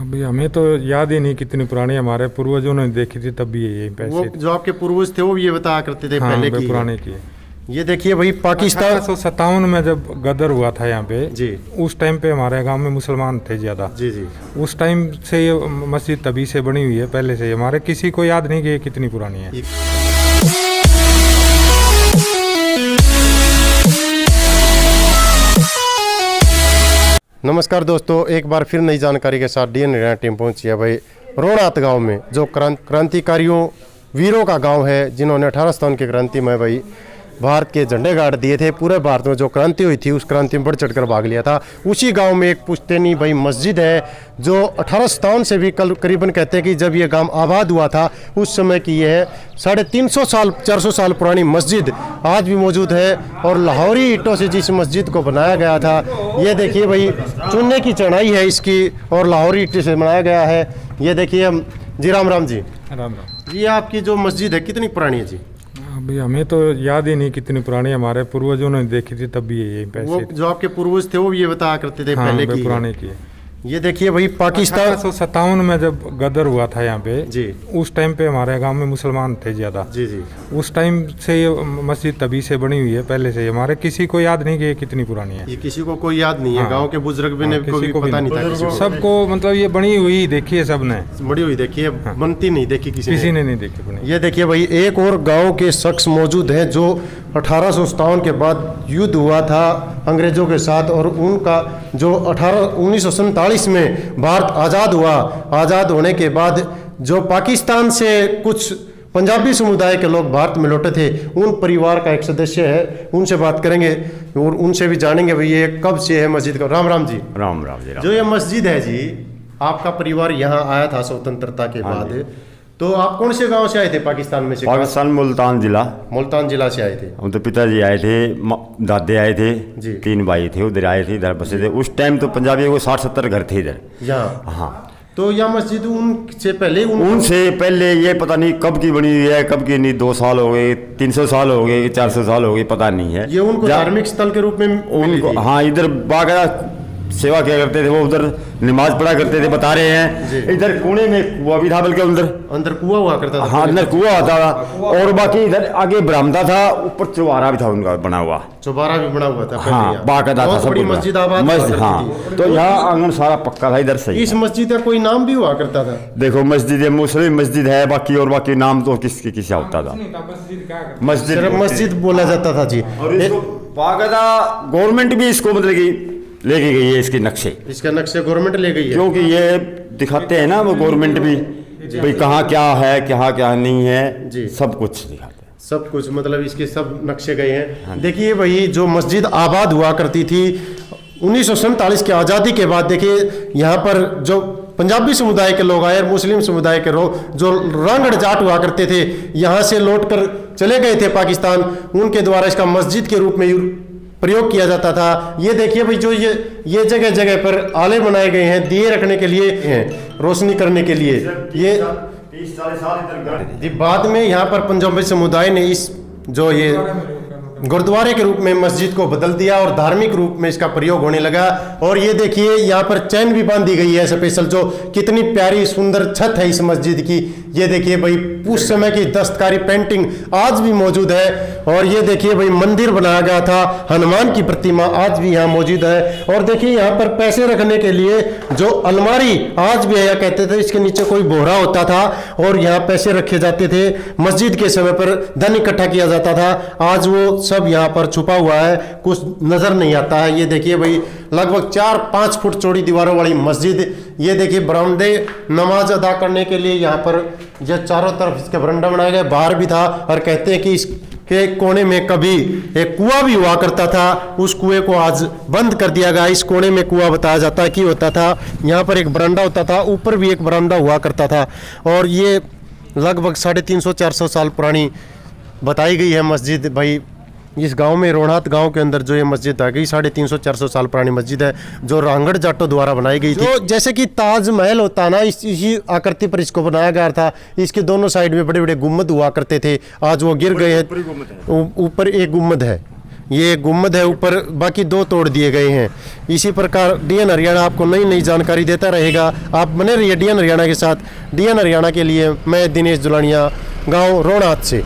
अभी हमें तो याद ही नहीं कितनी पुरानी, हमारे पूर्वजों ने देखी थी तब भी यही पैसे। वो जो आपके पूर्वज थे वो ये बताया करते थे हाँ, पहले की पुराने की। ये देखिए भाई पाकिस्तान 1857 में जब गदर हुआ था यहाँ पे जी, उस टाइम पे हमारे गांव में मुसलमान थे ज़्यादा। जी जी। उस टाइम से ये मस्जिद तभी से बनी हुई है, पहले से। हमारे किसी को याद नहीं कि ये कितनी पुरानी है। नमस्कार दोस्तों, एक बार फिर नई जानकारी के साथ डीएन हरियाणा टीम पहुंची है भाई रोहनात गांव में, जो क्रांतिकारियों वीरों का गांव है, जिन्होंने 18 सितंबर की क्रांति में भाई भारत के झंडे गाड़ दिए थे। पूरे भारत में जो क्रांति हुई थी उस क्रांति में बढ़ चढ़कर भाग लिया था। उसी गांव में एक पुश्तैनी भाई मस्जिद है, जो 1857 से भी करीबन कहते हैं कि जब ये गांव आबाद हुआ था उस समय की ये है। 350 साल 400 साल पुरानी मस्जिद आज भी मौजूद है। और लाहौरी ईंटों से जिस मस्जिद को बनाया गया था, ये देखिए भाई चुनने की चढ़ाई है इसकी और लाहौरी ईंटों से बनाया गया है। ये देखिए हम जी, राम राम जी। राम राम। ये आपकी जो मस्जिद है कितनी पुरानी है जी? अभी हमें तो याद ही नहीं कितनी पुरानी, हमारे पूर्वजों ने देखी थी तब भी यही पैसे। वो जो आपके पूर्वज थे वो ये बताया करते थे हाँ, पहले की पुराने की। ये देखिए भाई पाकिस्तान 1857 में जब गदर हुआ था यहाँ पे जी, उस टाइम पे हमारे गांव में मुसलमान थे ज़्यादा। जी जी। उस टाइम से ये मस्जिद तभी से बनी हुई है, पहले से। हमारे किसी को याद नहीं कि ये कितनी पुरानी है। ये किसी को कोई याद नहीं है। हाँ, गांव के बुजुर्ग भी ने किसी को भी पता नहीं था किसी को। सबको मतलब ये बनी हुई देखी है सबने, बड़ी हुई देखिए, बनती नहीं देखी किसी ने नहीं देखी बनी। ये देखिए भाई एक और गांव के शख्स मौजूद हैं जो 1857 के बाद युद्ध हुआ था अंग्रेजों के साथ, और उनका जो 1947 में भारत आज़ाद हुआ। आज़ाद होने के बाद जो पाकिस्तान से कुछ पंजाबी समुदाय के लोग भारत में लौटे थे, उन परिवार का एक सदस्य है, उनसे बात करेंगे और उनसे भी जानेंगे भाई ये कब से है मस्जिद का। राम राम जी। राम राम जी। जो ये मस्जिद है जी, आपका परिवार यहाँ आया था स्वतंत्रता के बाद, तो आप कौन से गांव से आए थे पाकिस्तान में से? पाकिस्तान मुल्तान जिला। मुल्तान जिला से आए थे। हम तो पिताजी आए थे, दादे आए थे जी। 3 भाई थे, उधर आए थे, इधर बसे थे। उस टाइम तो पंजाबी को 60-70 घर थे इधर यहाँ। हाँ। तो यह मस्जिद उनसे पहले उनसे पहले ये पता नहीं कब की बनी हुई है, कब की नहीं। 2 साल हो गए, 300 साल हो गए, 400 साल हो गए, पता नहीं है। ये उनको धार्मिक स्थल के रूप में उनको हाँ, इधर बाकायदा सेवा किया करते थे वो, उधर नमाज पढ़ा करते थे, बता रहे हैं। इधर कोने में कुआं भी था, बल्कि अंदर कुआं हुआ करता था। हाँ, अंदर कुआं आता था, और बाकी इधर आगे बरामदा था, ऊपर चौबारा भी था उनका बना हुआ। चौबारा भी बना हुआ था हाँ, बाकायदा था, सब बड़ी मस्जिद आबाद मस्जिद। हाँ, तो यहाँ आंगन सारा पक्का था इधर से। इस मस्जिद का कोई नाम भी हुआ करता था? देखो मस्जिद मुस्लिम मस्जिद है, बाकी और बाकी नाम तो किसकी किसी होता था। मस्जिद बोला जाता था जी। और इसको बाकायदा गवर्नमेंट भी इसको मतलब कि लेके गई है, इसके नक्शे। इसका नक्शे गवर्नमेंट ले गई है, क्योंकि ये दिखाते हैं ना वो गवर्नमेंट भी भाई कहाँ क्या है, क्या नहीं है जी, सब कुछ दिखाते हैं। सब कुछ मतलब इसके सब नक्शे गए हैं। हाँ, देखिए भाई जो मस्जिद आबाद हुआ करती थी 1947 की आज़ादी के बाद, देखिए यहाँ पर जो पंजाबी समुदाय के लोग आए, मुस्लिम समुदाय के लोग जो रंगड़ जाट हुआ करते थे, यहाँ से लौट कर चले गए थे पाकिस्तान, उनके द्वारा इसका मस्जिद के रूप में प्रयोग किया जाता था। ये देखिए भाई जो ये जगह जगह पर आले बनाए गए हैं, दिए रखने के लिए हैं, रोशनी करने के लिए। ये 30-40 साल बाद में यहाँ पर पंजाबी समुदाय ने इस जो ये गुरुद्वारे के रूप में मस्जिद को बदल दिया और धार्मिक रूप में इसका प्रयोग होने लगा। और ये देखिए यहाँ पर चैन भी बांधी गई है स्पेशल, जो कितनी प्यारी सुंदर छत है इस मस्जिद की। ये देखिए भाई उस समय की दस्तकारी पेंटिंग आज भी मौजूद है। और ये देखिए भाई मंदिर बनाया गया था, हनुमान की प्रतिमा आज भी यहाँ मौजूद है। और देखिए यहाँ पर पैसे रखने के लिए जो अलमारी आज भी है, कहते थे इसके नीचे कोई बोहरा होता था और यहाँ पैसे रखे जाते थे। मस्जिद के समय पर धन इकट्ठा किया जाता था, आज वो सब यहाँ पर छुपा हुआ है, कुछ नजर नहीं आता है। ये देखिए भाई लगभग 4-5 फुट चौड़ी दीवारों वाली मस्जिद। ये देखिए बरामदे, नमाज अदा करने के लिए यहाँ पर ये चारों तरफ इसके बरंडा बनाए गए, बाहर भी था। और कहते हैं कि इसके कोने में कभी एक कुआं भी हुआ करता था, उस कुएं को आज बंद कर दिया गया। इस कोने में कुआं बताया जाता है कि होता था। यहाँ पर एक बरंडा होता था, ऊपर भी एक बरंडा हुआ करता था। और ये लगभग 350-400 साल पुरानी बताई गई है मस्जिद। भाई इस गांव में, रोहनात गांव के अंदर जो ये मस्जिद आ गई, 350-400 साल पुरानी मस्जिद है, जो रांगड़ जाटों द्वारा बनाई गई थी। तो जैसे कि ताजमहल होता ना, इसी आकृति पर इसको बनाया गया था। इसके दोनों साइड में बड़े बड़े गुम्बद हुआ करते थे, आज वो गिर गए हैं। ऊपर एक गुम्बद है, ये गुम्बद है ऊपर, बाकी 2 तोड़ दिए गए हैं। इसी प्रकार DN हरियाणा आपको नई नई जानकारी देता रहेगा। आप बने रहिए DN हरियाणा के साथ। DN हरियाणा के लिए मैं दिनेश दुलानिया, गांव रोणात से।